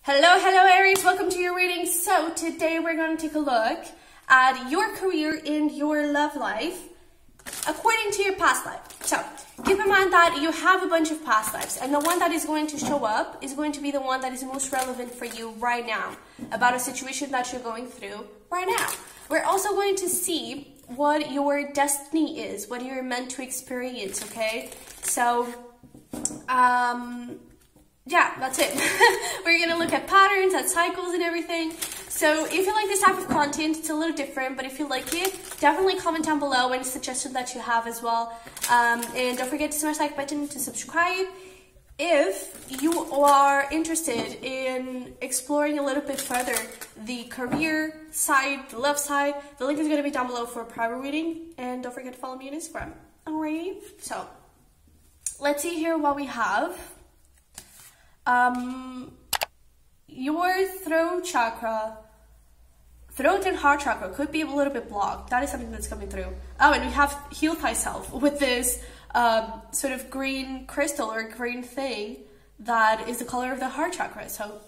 Hello Aries, welcome to your reading. So today we're going to take a look at your career and your love life according to your past life. So keep in mind that you have a bunch of past lives, and the one that is going to show up is going to be the one that is most relevant for you right now, about a situation that you're going through right now. We're also going to see what your destiny is, what you're meant to experience, okay? So yeah, that's it. We're gonna look at patterns, at cycles and everything. So if you like this type of content, it's a little different, but if you like it, definitely comment down below any suggestions that you have as well. And don't forget to smash the like button to subscribe. If you are interested in exploring a little bit further the career side, the love side, the link is gonna be down below for a private reading. And don't forget to follow me on Instagram. Alrighty, so let's see here what we have. Your throat and heart chakra could be a little bit blocked. That is something that's coming through. Oh, and we have heal thyself with this sort of green crystal or green thing that is the color of the heart chakra. So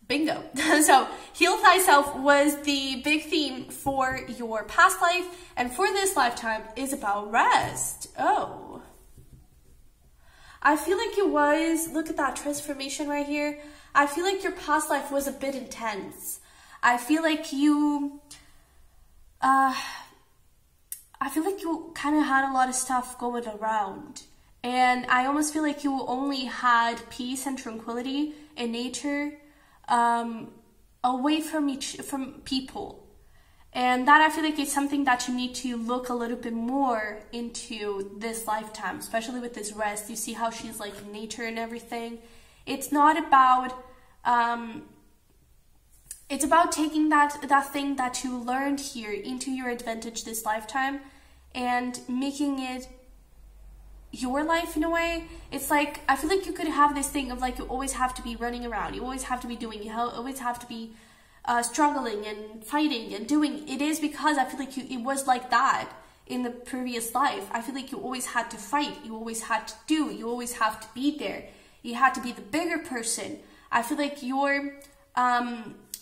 bingo. So heal thyself was the big theme for your past life, and for this lifetime is about rest. Oh, I feel like it was, look at that transformation right here. I feel like your past life was a bit intense. I feel like you kind of had a lot of stuff going around. And I almost feel like you only had peace and tranquility in nature, away from people. And that I feel like is something that you need to look a little bit more into this lifetime, especially with this rest. You see how she's like in nature and everything. It's not about, it's about taking that thing that you learned here into your advantage this lifetime and making it your life in a way. It's like, I feel like you could have this thing of like, you always have to be running around. You always have to be doing, you always have to be struggling and fighting and doing. It is because I feel like it was like that in the previous life. I feel like you always had to fight, you always had to do, you always have to be there, you had to be the bigger person. I feel like your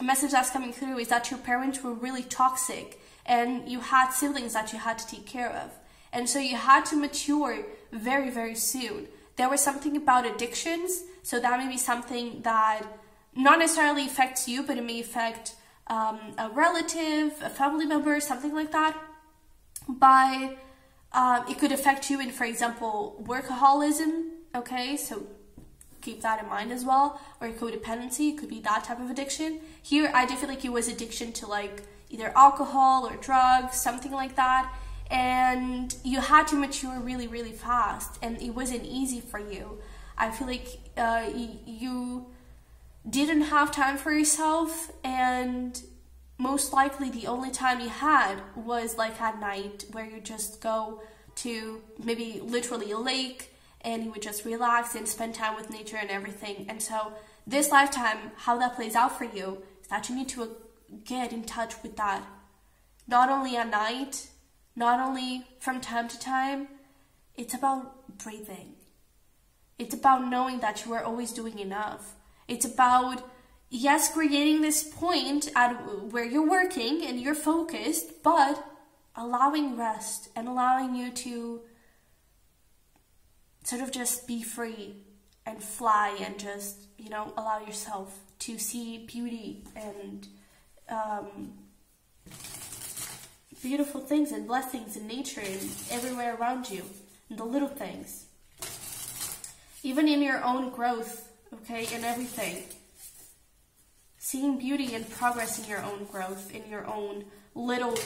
message that's coming through is that your parents were really toxic and you had siblings that you had to take care of, and so you had to mature very, very soon. There was something about addictions, so that may be something that not necessarily affects you, but it may affect a relative, a family member, something like that. But it could affect you in, for example, workaholism, okay? So keep that in mind as well. Or codependency, it could be that type of addiction. Here, I do feel like it was addiction to like either alcohol or drugs, something like that. And you had to mature really, really fast, and it wasn't easy for you. I feel like you didn't have time for yourself, and most likely the only time you had was like at night, where you just go to maybe literally a lake and you would just relax and spend time with nature and everything. And so this lifetime, how that plays out for you is that you need to get in touch with that, not only at night, not only from time to time. It's about breathing. It's about knowing that you are always doing enough. It's about, yes, creating this point at where you're working and you're focused, but allowing rest and allowing you to sort of just be free and fly and just, you know, allow yourself to see beauty and beautiful things and blessings in nature and everywhere around you, and the little things. Even in your own growth, okay, in everything. Seeing beauty and progress in your own growth, in your own little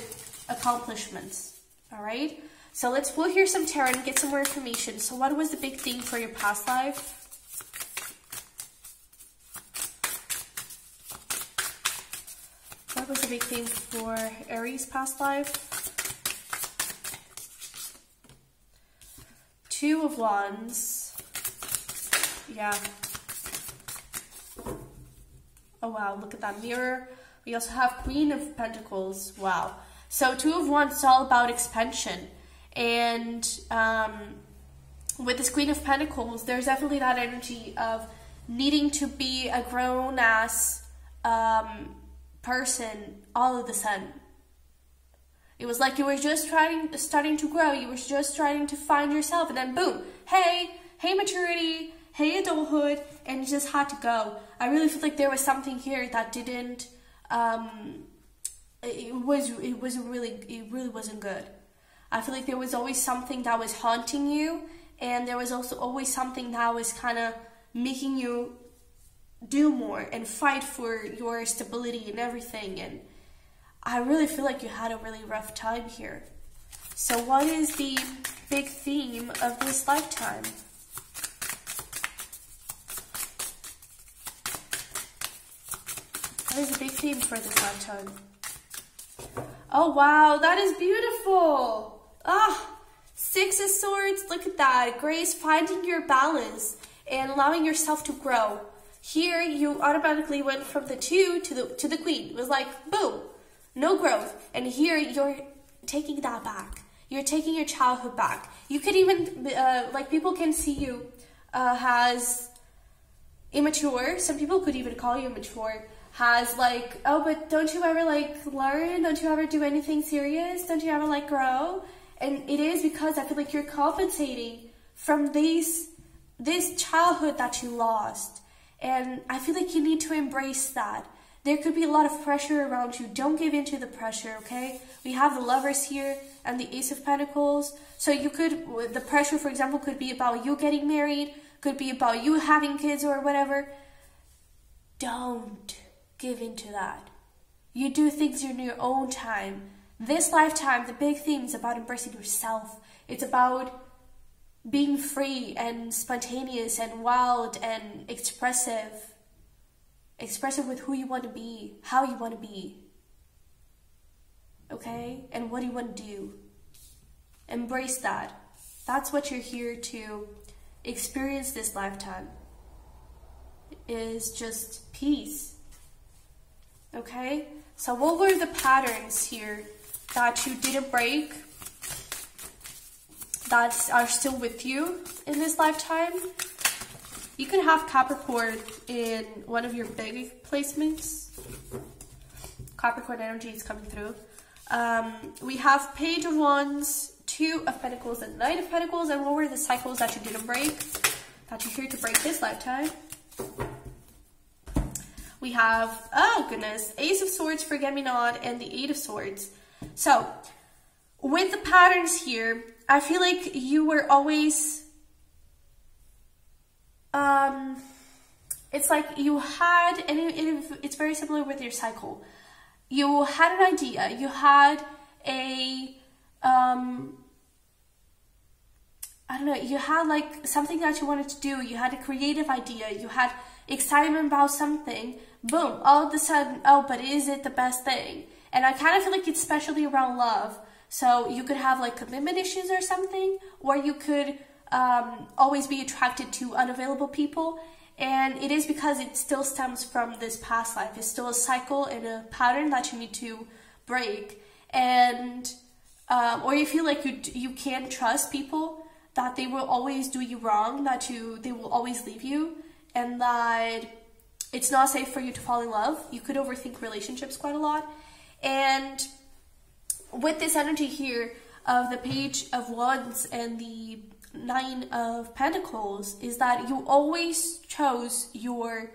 accomplishments, all right? So let's pull here some tarot and get some more information. So what was the big theme for your past life? What was the big theme for Aries past life? Two of Wands. Yeah. Oh wow, look at that mirror. We also have Queen of Pentacles. Wow. So Two of Wands is all about expansion. And with this Queen of Pentacles, there's definitely that energy of needing to be a grown-ass person all of a sudden. It was like you were just starting to grow, you were just trying to find yourself, and then boom, hey maturity, hey adulthood, and you just had to go. I really feel like there was something here that didn't, it really wasn't good. I feel like there was always something that was haunting you, and there was also always something that was kind of making you do more and fight for your stability and everything, and I really feel like you had a really rough time here. So what is the big theme of this lifetime? What is the big theme for this lifetime? Oh wow, that is beautiful. Six of Swords, look at that. Grace, finding your balance and allowing yourself to grow. Here you automatically went from the 2 to the Queen. It was like boom, no growth. And here you're taking that back. You're taking your childhood back. You could even like, people can see you as immature. Some people could even call you immature. Has like, oh, but don't you ever like learn? Don't you ever do anything serious? Don't you ever like grow? And it is because I feel like you're compensating from this childhood that you lost. And I feel like you need to embrace that. There could be a lot of pressure around you. Don't give in to the pressure, okay? We have the Lovers here and the Ace of Pentacles. So you could, the pressure, for example, could be about you getting married, could be about you having kids or whatever. Don't give in to that. You do things in your own time. This lifetime, the big theme is about embracing yourself. It's about being free and spontaneous and wild and expressive. Expressive with who you want to be, how you want to be. Okay? And what do you want to do? Embrace that. That's what you're here to experience this lifetime. Is just peace. Okay? So what were the patterns here that you didn't break, that are still with you in this lifetime? You could have Capricorn in one of your big placements. Capricorn energy is coming through. We have Page of Wands, 2 of Pentacles, and Knight of Pentacles. And what were the cycles that you didn't break, that you're here to break this lifetime? We have, oh goodness, Ace of Swords, Forget-Me-Not, and the 8 of Swords. So, with the patterns here, I feel like you were always, it's like you had, and it's very similar with your cycle. You had an idea, you had a, I don't know, you had like something that you wanted to do, you had a creative idea, you had excitement about something, boom, all of a sudden, oh, but is it the best thing? And I kind of feel like it's especially around love. So you could have like commitment issues or something, or you could always be attracted to unavailable people. And it is because it still stems from this past life. It's still a cycle and a pattern that you need to break. And, or you feel like you can't trust people, that they will always do you wrong, that they will always leave you, and that it's not safe for you to fall in love. You could overthink relationships quite a lot. And with this energy here of the Page of Wands and the 9 of Pentacles, is that you always chose your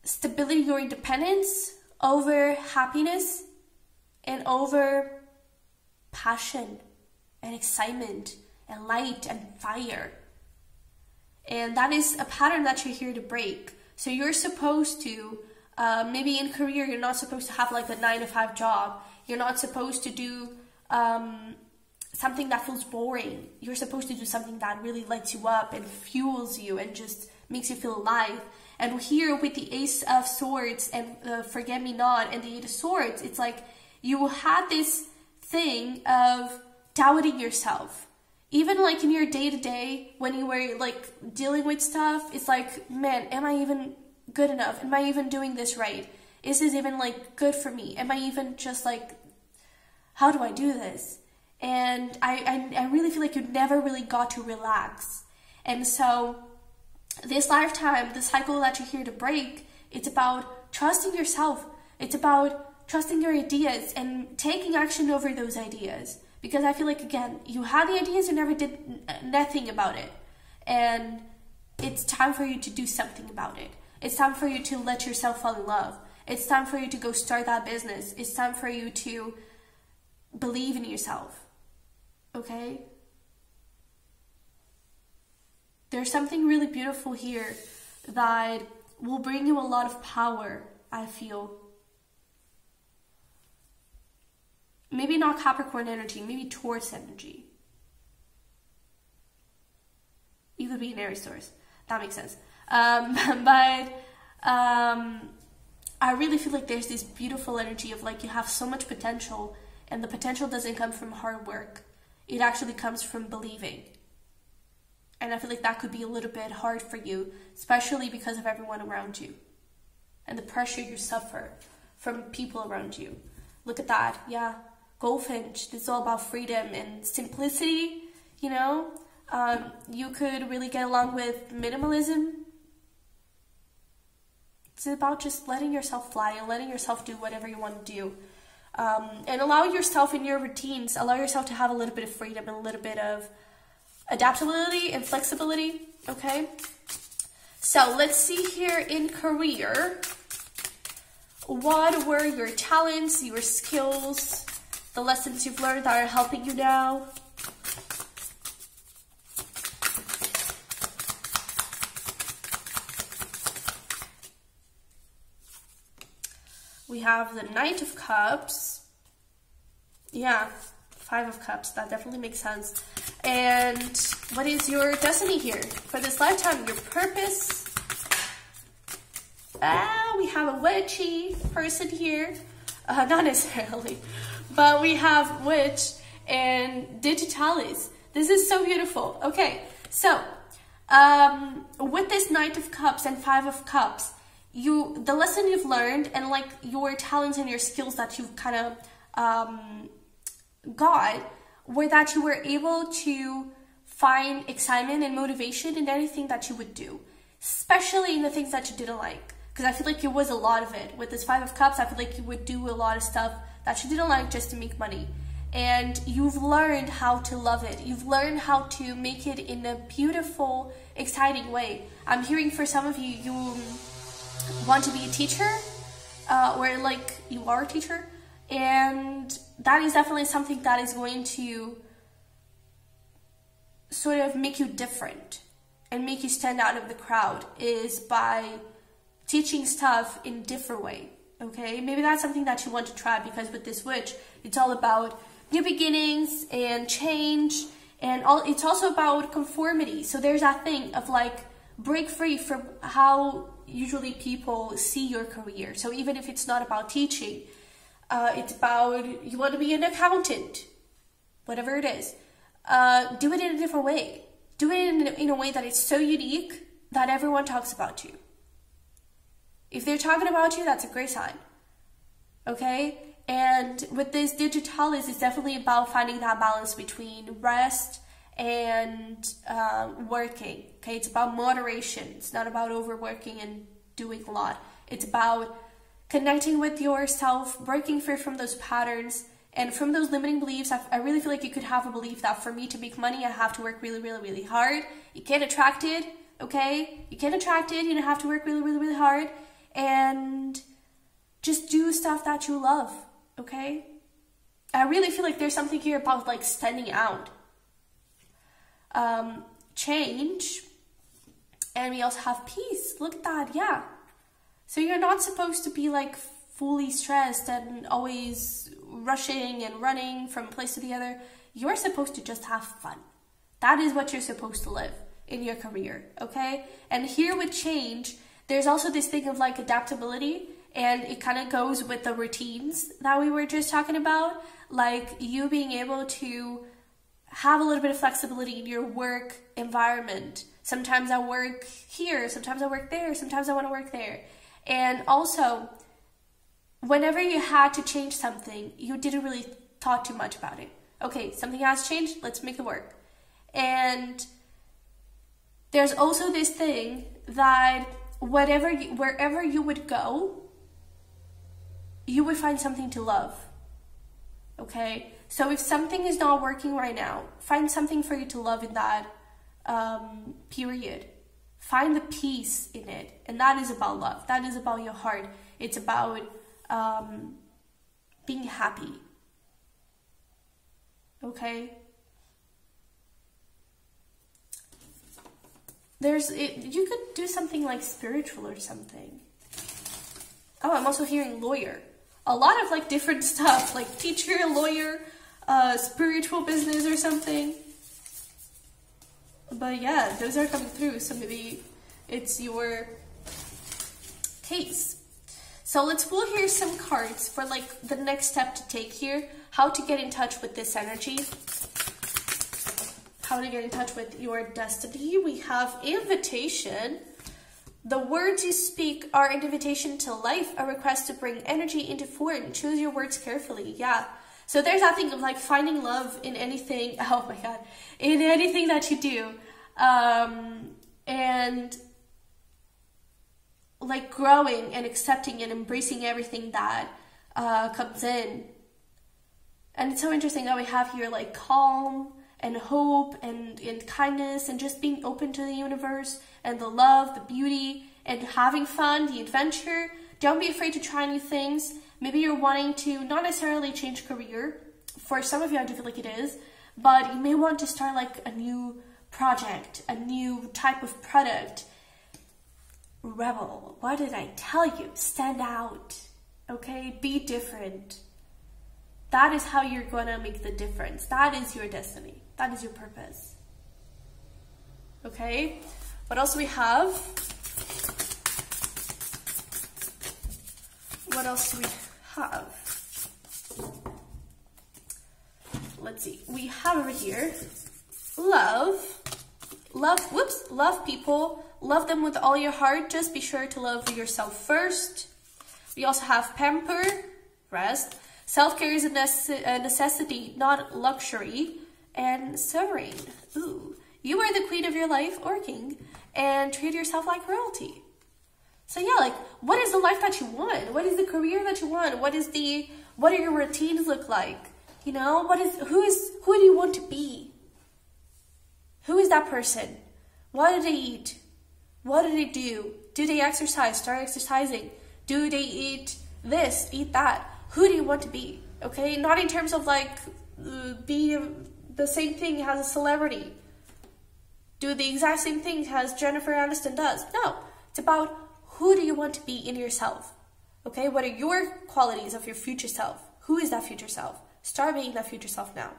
stability, your independence over happiness and over passion and excitement and light and fire. And that is a pattern that you're here to break. So you're supposed to, maybe in career, you're not supposed to have like a 9-to-5 job. You're not supposed to do something that feels boring. You're supposed to do something that really lights you up and fuels you and just makes you feel alive. And here with the Ace of Swords and Forget-Me-Not and the 8 of Swords, it's like you had this thing of doubting yourself. Even like in your day-to-day, when you were like dealing with stuff, it's like, man, am I even good enough? Am I even doing this right? Is this even like good for me? Am I even just like, how do I do this? And I really feel like you never really got to relax. And so this lifetime, the cycle that you're here to break, it's about trusting yourself. It's about trusting your ideas and taking action over those ideas. Because I feel like, again, you had the ideas and never did nothing about it. And it's time for you to do something about it. It's time for you to let yourself fall in love. It's time for you to go start that business. It's time for you to believe in yourself. Okay? There's something really beautiful here that will bring you a lot of power, I feel. Maybe not Capricorn energy, maybe Taurus energy. You could be an Aries Taurus. That makes sense. But I really feel like there's this beautiful energy of like you have so much potential, and the potential doesn't come from hard work. It actually comes from believing. And I feel like that could be a little bit hard for you, especially because of everyone around you and the pressure you suffer from people around you. Look at that. Yeah. Goldfinch. This is all about freedom and simplicity, you know. You could really get along with minimalism. It's about just letting yourself fly and letting yourself do whatever you want to do. And allow yourself in your routines, allow yourself to have a little bit of freedom and a little bit of adaptability and flexibility, okay? So let's see here in career. What were your talents, your skills, the lessons you've learned that are helping you now? We have the Knight of Cups. Yeah, Five of Cups. That definitely makes sense. And what is your destiny here for this lifetime? Your purpose. We have a witchy person here. Not necessarily. But we have Witch and Digitalis. This is so beautiful. Okay, so with this Knight of Cups and Five of Cups, the lesson you've learned and like your talents and your skills that you've kind of got were that you were able to find excitement and motivation in anything that you would do, especially in the things that you didn't like. Because I feel like it was a lot of it. With this Five of Cups, I feel like you would do a lot of stuff that you didn't like just to make money. And you've learned how to love it. You've learned how to make it in a beautiful, exciting way. I'm hearing for some of you, you want to be a teacher, or like you are a teacher. And that is definitely something that is going to sort of make you different and make you stand out of the crowd, is by teaching stuff in a different way, okay? Maybe that's something that you want to try, because with this Witch, it's all about new beginnings and change, and it's also about conformity. So there's that thing of like, break free from how usually people see your career. So even if it's not about teaching, it's about, you want to be an accountant, whatever it is, do it in a different way. Do it in a way that is so unique that everyone talks about you. If they're talking about you, that's a great sign, okay? And with this Digitalis, it's definitely about finding that balance between rest and working, okay? It's about moderation. It's not about overworking and doing a lot. It's about connecting with yourself, breaking free from those patterns and from those limiting beliefs. I really feel like you could have a belief that for me to make money, I have to work really, really, really hard. You can't attract it, okay? You can't attract it. You don't have to work really, really, really hard. And just do stuff that you love, okay? I really feel like there's something here about like standing out. Change. And we also have peace. Look at that, yeah. So you're not supposed to be like fully stressed and always rushing and running from place to the other. You're supposed to just have fun. That is what you're supposed to live in your career, okay? And here with change, there's also this thing of like adaptability, and it kind of goes with the routines that we were just talking about, like you being able to have a little bit of flexibility in your work environment. Sometimes I work here, sometimes I work there, sometimes I want to work there. And also, whenever you had to change something, you didn't really thought too much about it. Okay, something has changed, let's make it work. And there's also this thing that wherever you would go, you would find something to love. Okay? So if something is not working right now, find something for you to love in that period. Find the peace in it. And that is about love. That is about your heart. It's about being happy. Okay? You could do something like spiritual or something. Oh, I'm also hearing lawyer. A lot of like different stuff, like teacher, lawyer, spiritual business or something. But yeah, those are coming through, so maybe it's your case. So let's pull here some cards for like the next step to take here. How to get in touch with this energy. How to get in touch with your destiny. We have invitation. The words you speak are an invitation to life, a request to bring energy into form. Choose your words carefully. Yeah. So there's that thing of like finding love in anything. Oh my God. In anything that you do. And like growing and accepting and embracing everything that comes in. And it's so interesting that we have here like calm and hope and kindness and just being open to the universe and the love, the beauty, and having fun, the adventure. Don't be afraid to try new things. Maybe you're wanting to not necessarily change career. For some of you, I do feel like it is. But you may want to start like a new project, a new type of product. Rebel, what did I tell you? Stand out, okay? Be different. That is how you're gonna make the difference. That is your destiny. That is your purpose. Okay? What else we have? What else do we have? Let's see. We have over here love. Love people. Love them with all your heart. Just be sure to love yourself first. We also have pamper, rest. Self-care is a necessity, not luxury. And sovereign. Ooh. You are the queen of your life or king. And treat yourself like royalty. So yeah, like, what is the life that you want? What is the career that you want? What do your routines look like? You know, who do you want to be? Who is that person? What do they eat? What do they do? Do they exercise? Start exercising. Do they eat this, eat that? Who do you want to be? Okay, not in terms of like, be the same thing as a celebrity. Do the exact same thing as Jennifer Aniston does. No, it's about who do you want to be in yourself. Okay, what are your qualities of your future self? Who is that future self? Start being that future self now.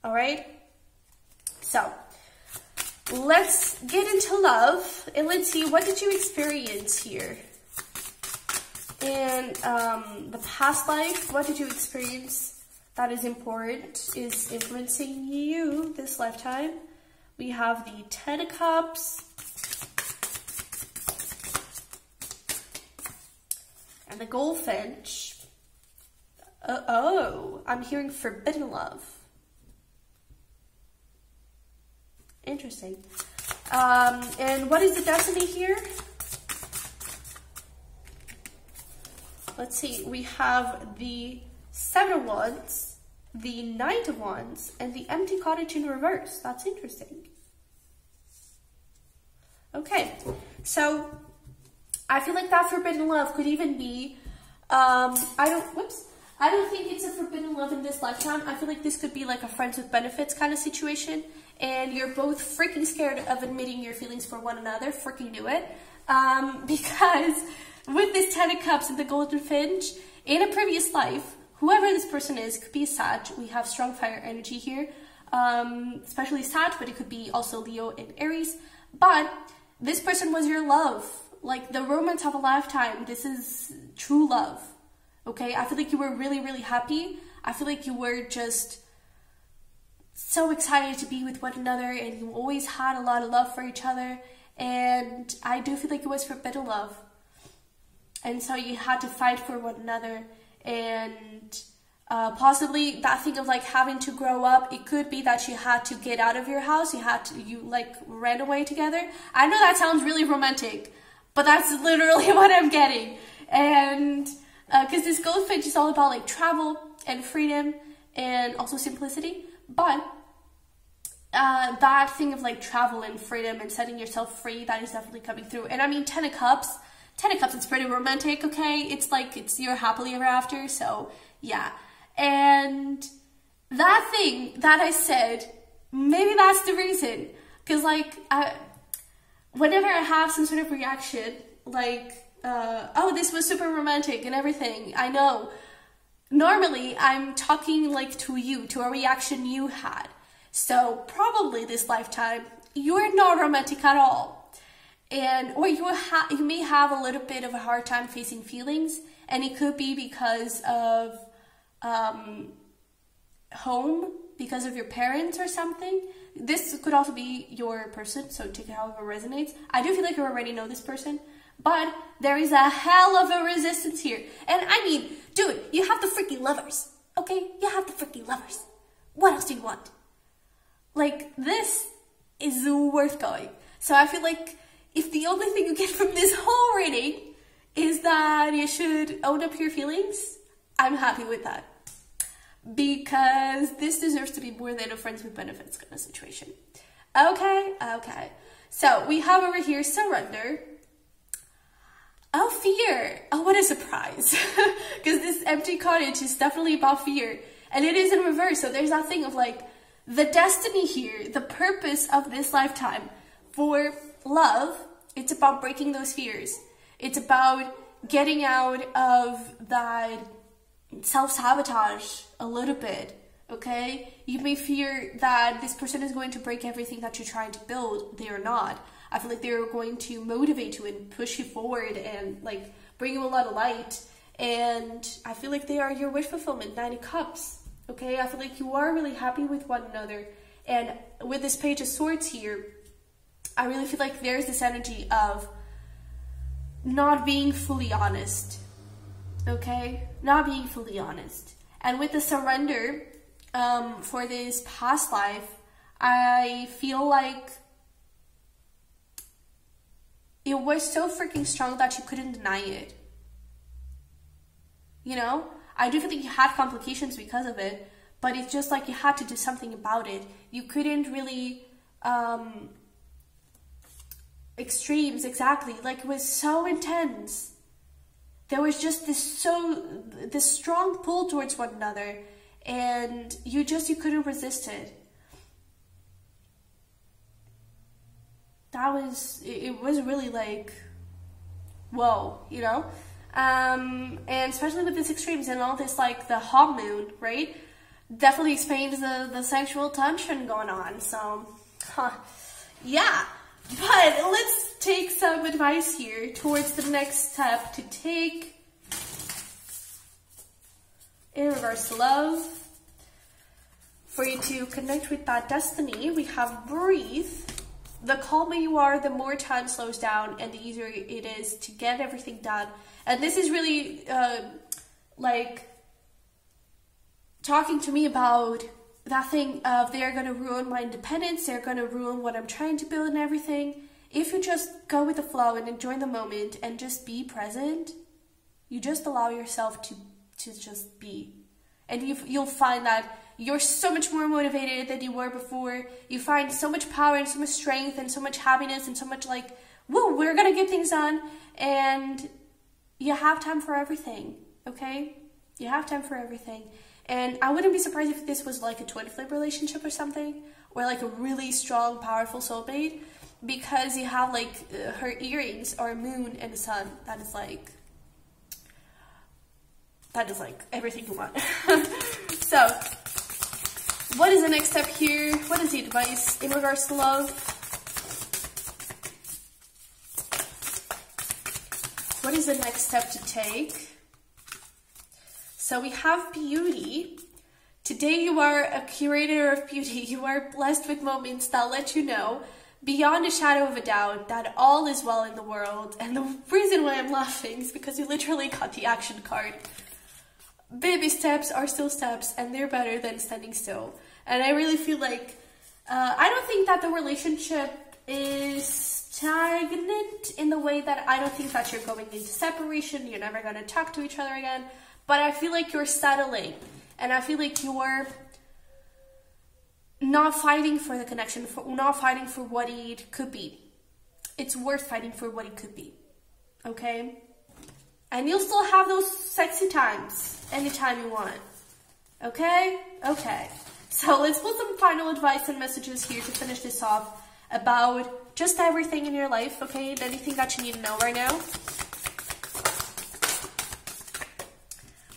All right? So, let's get into love and let's see, what did you experience here? In the past life, what did you experience that is important, is influencing you this lifetime? We have the 10 of Cups and the Goldfinch. Oh, I'm hearing forbidden love. Interesting. And what is the destiny here? Let's see. We have the 7 of Wands, the Knight of Wands, and the Empty Cottage in reverse. That's interesting. Okay, so I feel like that forbidden love could even be, I don't think it's a forbidden love in this lifetime. I feel like this could be like a friends with benefits kind of situation, and you're both freaking scared of admitting your feelings for one another. Freaking do it. Because with this 10 of Cups and the Golden Finch, in a previous life, whoever this person is, could be a Sag. We have strong fire energy here, especially Sag, but it could be also Leo and Aries. But this person was your love, like the romance of a lifetime. This is true love, okay? I feel like you were really, really happy. I feel like you were just so excited to be with one another, and you always had a lot of love for each other. And I do feel like it was forbidden love. And so you had to fight for one another, and Possibly that thing of like having to grow up. It could be that you had to get out of your house. You like ran away together. I know that sounds really romantic, but that's literally what I'm getting. And because this goldfinch is all about like travel and freedom and also simplicity. But that thing of like travel and freedom and setting yourself free, that is definitely coming through. And I mean, 10 of Cups, it's pretty romantic, okay? It's like, it's your happily ever after, so yeah. And that thing that I said, maybe that's the reason. Because like, whenever I have some sort of reaction, like, oh, this was super romantic and everything, I know. Normally, I'm talking like to you, to a reaction you had. So probably this lifetime, you're not romantic at all. And, or you may have a little bit of a hard time facing feelings, and it could be because of home, because of your parents or something. This could also be your person, so take it however resonates. I do feel like you already know this person, but there is a hell of a resistance here. And I mean, dude, you have the freaking lovers, okay? You have the freaking lovers. What else do you want? Like, this is worth going. So I feel like if the only thing you get from this whole reading is that you should own up your feelings, I'm happy with that. Because this deserves to be more than a friends with benefits kind of situation. Okay. So we have over here surrender. Oh, fear. Oh, what a surprise. Because this empty cottage is definitely about fear. And it is in reverse. So there's that thing of like, the destiny here, the purpose of this lifetime for love, it's about breaking those fears. It's about getting out of that self-sabotage a little bit, okay? You may fear that this person is going to break everything that you're trying to build. They are not. I feel like they're going to motivate you and push you forward and like bring you a lot of light. And I feel like they are your wish fulfillment, 9 of Cups. Okay, I feel like you are really happy with one another. And with this Page of Swords here, I really feel like there's this energy of not being fully honest. Okay, not being fully honest. And with the surrender for this past life, I feel like it was so freaking strong that you couldn't deny it. You know? I do think you had complications because of it, but it's just like you had to do something about it. You couldn't really, extremes, exactly. Like, it was so intense. There was just this strong pull towards one another, and you couldn't resist it. It was really like, whoa, you know? And especially with these extremes and all this, like, the hot moon, right? Definitely explains the sexual tension going on, so, yeah. But let's take some advice here towards the next step to take in regards to love. For you to connect with that destiny, we have breathe. The calmer you are, the more time slows down and the easier it is to get everything done. And this is really, like, talking to me about that thing of they're going to ruin my independence, they're going to ruin what I'm trying to build and everything. If you just go with the flow and enjoy the moment and just be present, you just allow yourself to just be. And you'll find that you're so much more motivated than you were before. You find so much power and so much strength and so much happiness and so much like, woo, we're going to get things done. And you have time for everything, okay? You have time for everything. And I wouldn't be surprised if this was like a twin flame relationship or something, or like a really strong, powerful soulmate, because you have like her earrings or moon and the sun. That is like everything you want. So, what is the next step here? What is the advice in regards to love? What is the next step to take? So we have beauty. Today you are a curator of beauty. You are blessed with moments that let you know, beyond a shadow of a doubt, that all is well in the world. And the reason why I'm laughing is because you literally got the action card. baby steps are still steps, and they're better than standing still. And I really feel like, I don't think that the relationship is stagnant in the way that I don't think that you're going into separation, you're never going to talk to each other again, but I feel like you're settling, and I feel like you're not fighting for the connection, not fighting for what it could be. It's worth fighting for what it could be, okay? And you'll still have those sexy times anytime you want, okay? Okay. So let's put some final advice and messages here to finish this off about just everything in your life, okay? And anything that you need to know right now.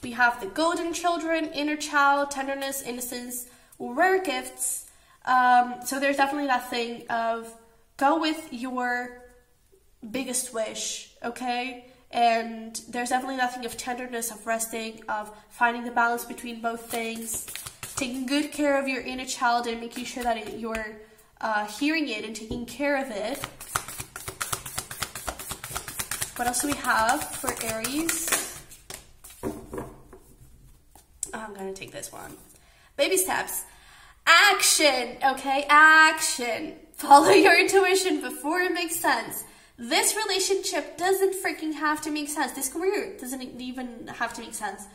We have the golden children, inner child, tenderness, innocence, rare gifts. So there's definitely that thing of go with your biggest wish, okay? And there's definitely that thing of tenderness, of resting, of finding the balance between both things, taking good care of your inner child and making sure that you're hearing it and taking care of it. What else do we have for Aries? I'm going to take this one. Baby steps. Action, okay? Action. Follow your intuition before it makes sense. This relationship doesn't freaking have to make sense. This career doesn't even have to make sense.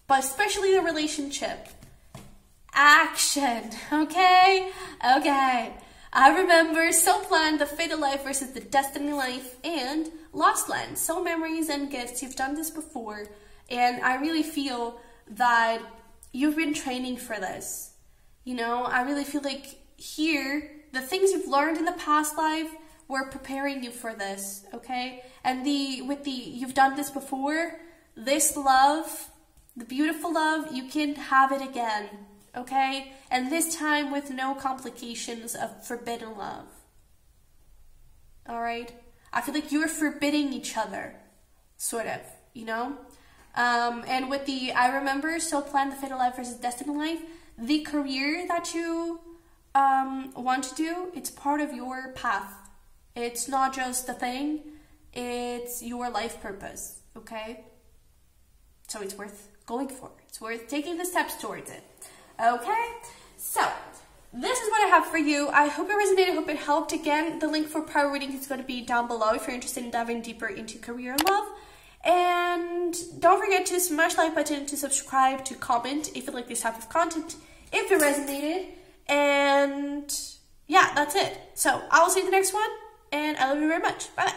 But especially the relationship. Action, okay? Okay. I remember Soul Plan, the fatal life versus the destiny life, and Lost Land, soul memories and gifts. You've done this before, and I really feel that you've been training for this. You know, I really feel like here, the things you've learned in the past life were preparing you for this, okay? And you've done this before, this love, the beautiful love, you can have it again, okay? And this time with no complications of forbidden love. All right? I feel like you're forbidding each other, sort of, you know? And with the, I remember, Soul Plan, the fatal life versus destiny life, the career that you want to do, it's part of your path. It's not just a thing, it's your life purpose, okay? So it's worth going for. It's worth taking the steps towards it. Okay, so this is what I have for you. I hope it resonated, I hope it helped. Again, the link for prior reading is going to be down below if you're interested in diving deeper into career and love. And don't forget to smash the like button, to subscribe, to comment if you like this type of content, if it resonated. And yeah, that's it. So I will see you in the next one, and I love you very much. Bye-bye.